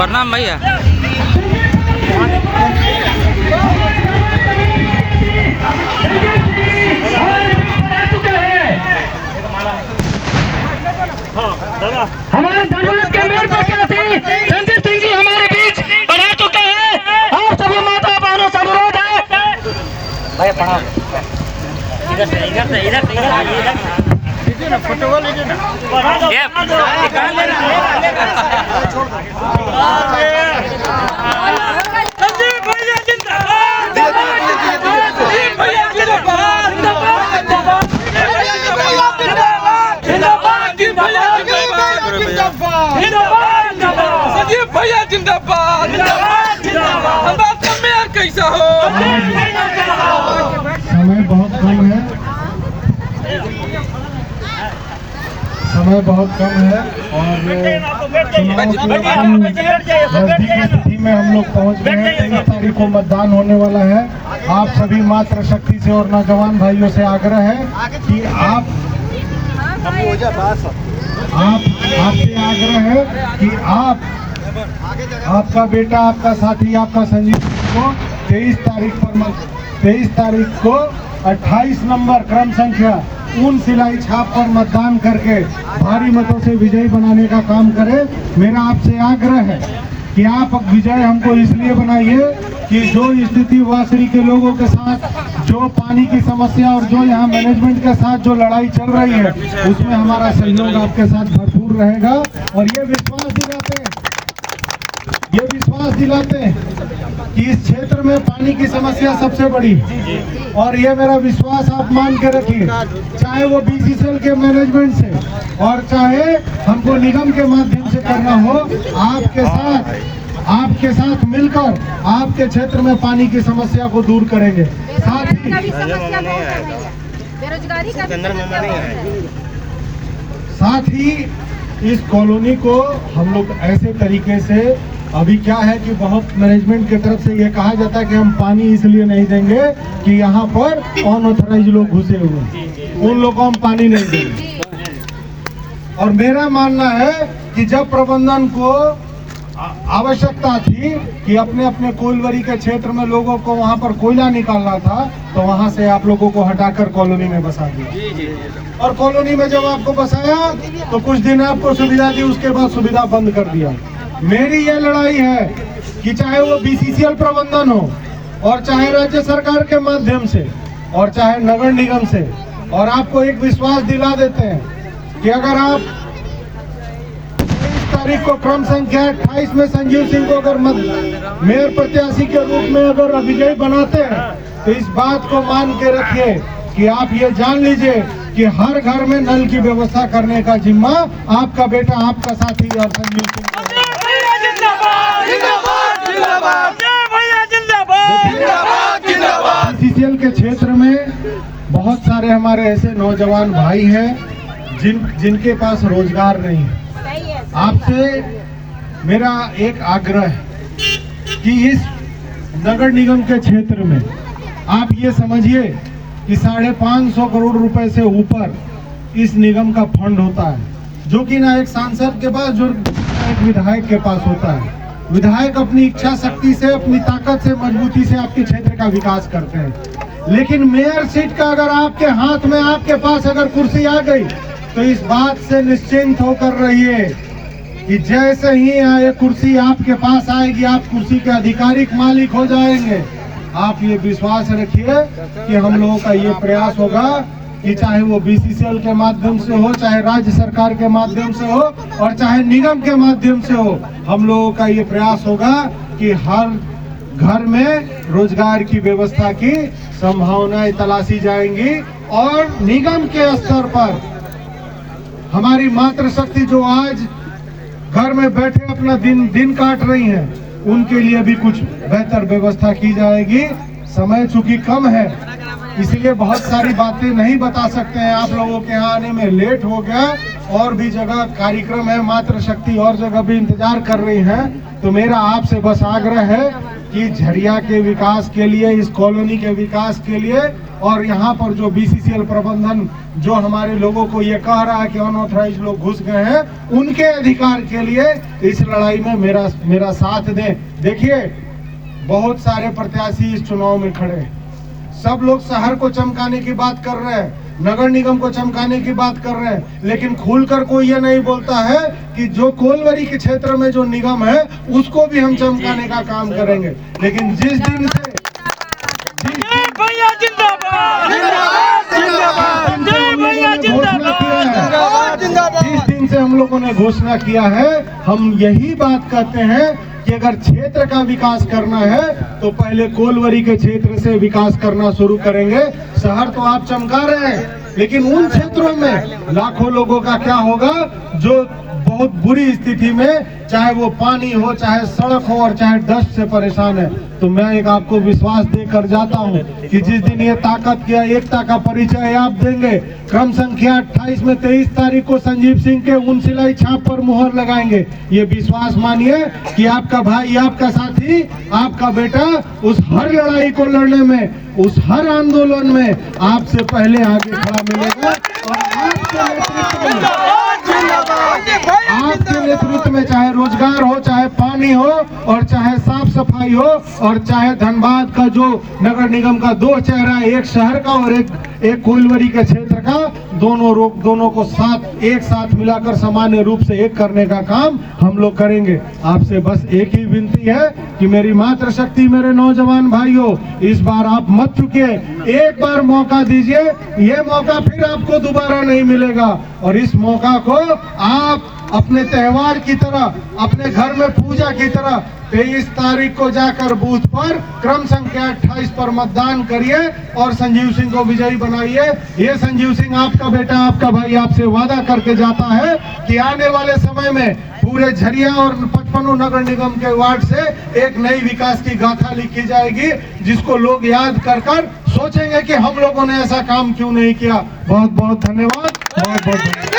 प्रणाम भैया। हमारे धनबाद के मेयर प्रत्याशी संजय सिंह जी हमारे बीच बढ़ा चुके हैं। आप सभी माता बहनों से अनुरोध है। भैया प्रणाम। इधर से फोटो लीजिए ना। संजय भैया जिंदाबाद, संजय भैया जिंदाबाद, संजय भैया जिंदाबाद। धनबाद का मेयर कैसा हो? समय बहुत कम है, समय बहुत कम है और चुनाव के नजदीक स्थिति में हम लोग पहुंच गए हैं। 23 तारीख को मतदान होने वाला है। आप सभी मातृ शक्ति से और नौजवान भाइयों से आग्रह है कि आपसे आग्रह है कि आपका बेटा, आपका साथी, आपका संजीव को 23 तारीख को 28 नंबर क्रम संख्या उन सिलाई छाप पर मतदान करके भारी मतों से विजयी बनाने का काम करें। मेरा आपसे आग्रह है कि आप विजय हमको इसलिए बनाइए कि जो स्थिति वासरी के लोगों के साथ, जो पानी की समस्या और जो यहाँ मैनेजमेंट के साथ जो लड़ाई चल रही है, उसमें हमारा सहयोग आपके साथ भरपूर रहेगा। और ये विश्वास दिलाते हैं कि इस क्षेत्र में पानी की समस्या सबसे बड़ी, और ये मेरा विश्वास आप मान के रखिए, चाहे वो बीसीसीएल के मैनेजमेंट से और चाहे हमको निगम के माध्यम से करना हो, आपके साथ मिलकर आपके क्षेत्र में पानी की समस्या को दूर करेंगे। साथ ही इस कॉलोनी को हम लोग ऐसे तरीके से, अभी क्या है कि बहुत मैनेजमेंट की तरफ से ये कहा जाता है कि हम पानी इसलिए नहीं देंगे कि यहाँ पर अनऑथराइज लोग घुसे हुए हैं, उन लोगों को हम पानी नहीं देंगे। और मेरा मानना है कि जब प्रबंधन को आवश्यकता थी कि अपने अपने कोयलवरी के क्षेत्र में लोगों को वहाँ पर कोयला निकालना था, तो वहाँ से आप लोगों को हटाकर कॉलोनी में बसा दिया। और कॉलोनी में जब आपको बसाया तो कुछ दिन आपको सुविधा दी, उसके बाद सुविधा बंद कर दिया। मेरी ये लड़ाई है कि चाहे वो बीसीसीएल प्रबंधन हो और चाहे राज्य सरकार के माध्यम से और चाहे नगर निगम से, और आपको एक विश्वास दिला देते हैं कि अगर आप 23 तारीख को क्रम संख्या 28 में संजीव सिंह को अगर मेयर प्रत्याशी के रूप में अगर विजयी बनाते हैं, तो इस बात को मान के रखिए कि आप ये जान लीजिए कि हर घर में नल की व्यवस्था करने का जिम्मा आपका बेटा, आपका साथी और संजीव सिंह। बीसीसीएल के क्षेत्र में बहुत सारे हमारे ऐसे नौजवान भाई हैं जिनके पास रोजगार नहीं है। आपसे मेरा एक आग्रह है कि इस नगर निगम के क्षेत्र में आप ये समझिए कि 550 करोड़ रुपए से ऊपर इस निगम का फंड होता है, जो कि ना एक सांसद के पास, जो एक विधायक के पास होता है। विधायक अपनी इच्छा शक्ति से, अपनी ताकत से, मजबूती से आपके क्षेत्र का विकास करते हैं। लेकिन मेयर सीट का अगर आपके हाथ में, आपके पास अगर कुर्सी आ गई, तो इस बात से निश्चिंत होकर रहिए कि जैसे ही ये कुर्सी आपके पास आएगी, आप कुर्सी के आधिकारिक मालिक हो जाएंगे। आप ये विश्वास रखिए कि हम लोगों का ये प्रयास होगा कि चाहे वो बीसीसीएल के माध्यम से हो, चाहे राज्य सरकार के माध्यम से हो और चाहे निगम के माध्यम से हो, हम लोगों का ये प्रयास होगा कि हर घर में रोजगार की व्यवस्था की संभावनाएं तलाशी जाएंगी। और निगम के स्तर पर हमारी मातृशक्ति जो आज घर में बैठे अपना दिन काट रही हैं, उनके लिए भी कुछ बेहतर व्यवस्था की जाएगी। समय चूंकि कम है, इसलिए बहुत सारी बातें नहीं बता सकते हैं। आप लोगों के यहाँ आने में लेट हो गया, और भी जगह कार्यक्रम है, मातृशक्ति और जगह भी इंतजार कर रही है। तो मेरा आपसे बस आग्रह है कि झरिया के विकास के लिए, इस कॉलोनी के विकास के लिए और यहाँ पर जो बीसीसीएल प्रबंधन जो हमारे लोगों को ये कह रहा है कि अनऑथराइज लोग घुस गए हैं, उनके अधिकार के लिए इस लड़ाई में मेरा साथ दें। देखिए, बहुत सारे प्रत्याशी इस चुनाव में खड़े हैं। सब लोग शहर को चमकाने की बात कर रहे हैं, नगर निगम को चमकाने की बात कर रहे हैं, लेकिन खुलकर कोई ये नहीं बोलता है कि जो कोलवरी के क्षेत्र में जो निगम है उसको भी हम चमकाने का काम करेंगे। लेकिन जिस दिन से जिस दिन से हम लोगों ने घोषणा किया है, हम यही बात कहते हैं कि अगर क्षेत्र का विकास करना है तो पहले कोलवरी के क्षेत्र से विकास करना शुरू करेंगे। शहर तो आप चमका रहे हैं, लेकिन उन क्षेत्रों में लाखों लोगों का क्या होगा जो बहुत बुरी स्थिति में, चाहे वो पानी हो, चाहे सड़क हो और चाहे डस्ट से परेशान है। तो मैं एक आपको विश्वास देकर जाता हूं कि जिस दिन ये ताकत की एकता का परिचय आप देंगे, क्रम संख्या 28 में 23 तारीख को संजीव सिंह के उन सिलाई छाप पर मुहर लगाएंगे। ये विश्वास मानिए कि आपका भाई, आपका साथी, आपका बेटा उस हर लड़ाई को लड़ने में, उस हर आंदोलन में आपसे पहले आगे खड़ा मिलेगा। और आपके नेतृत्व में चाहे रोजगार हो, चाहे पानी हो और चाहे साफ सफाई हो और चाहे धनबाद का जो नगर निगम का दो चेहरा है, एक शहर का और एक कोलवरी के क्षेत्र का, दोनों को एक साथ मिलाकर सामान्य रूप से एक करने का काम हम लोग करेंगे। आपसे बस एक ही विनती है कि मेरी मातृशक्ति, मेरे नौजवान भाइयों, इस बार आप मत चुके, एक बार मौका दीजिए। ये मौका फिर आपको दोबारा नहीं मिलेगा और इस मौका को आप अपने त्योहार की तरह, अपने घर में पूजा की तरह 23 तारीख को जाकर बूथ पर क्रम संख्या 28 पर मतदान करिए और संजीव सिंह को विजयी बनाइए। ये संजीव सिंह आपका बेटा, आपका भाई आपसे वादा करके जाता है कि आने वाले समय में पूरे झरिया और 55 नगर निगम के वार्ड से एक नई विकास की गाथा लिखी जाएगी, जिसको लोग याद कर सोचेंगे कि हम लोगों ने ऐसा काम क्यों नहीं किया। बहुत बहुत धन्यवाद, बहुत बहुत धन्यवाद।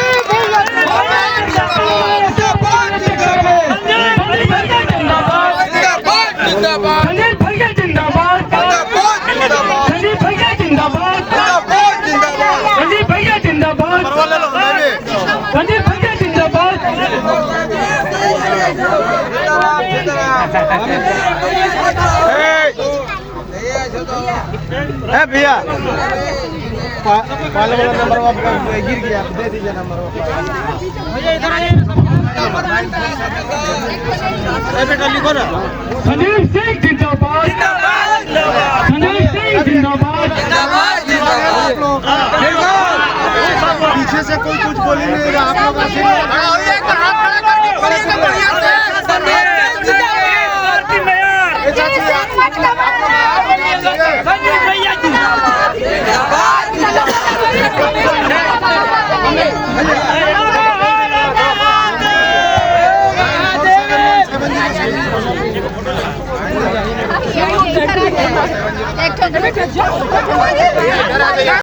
भैया वाला नंबर आपका गिर गया, दे दीजिए नंबर। बेटा लिखो ना। संजीव सिंह जिंदाबाद, संजीव सिंह जिंदाबाद। पीछे से कोई कुछ बोल ही नहीं रहा, आप लोग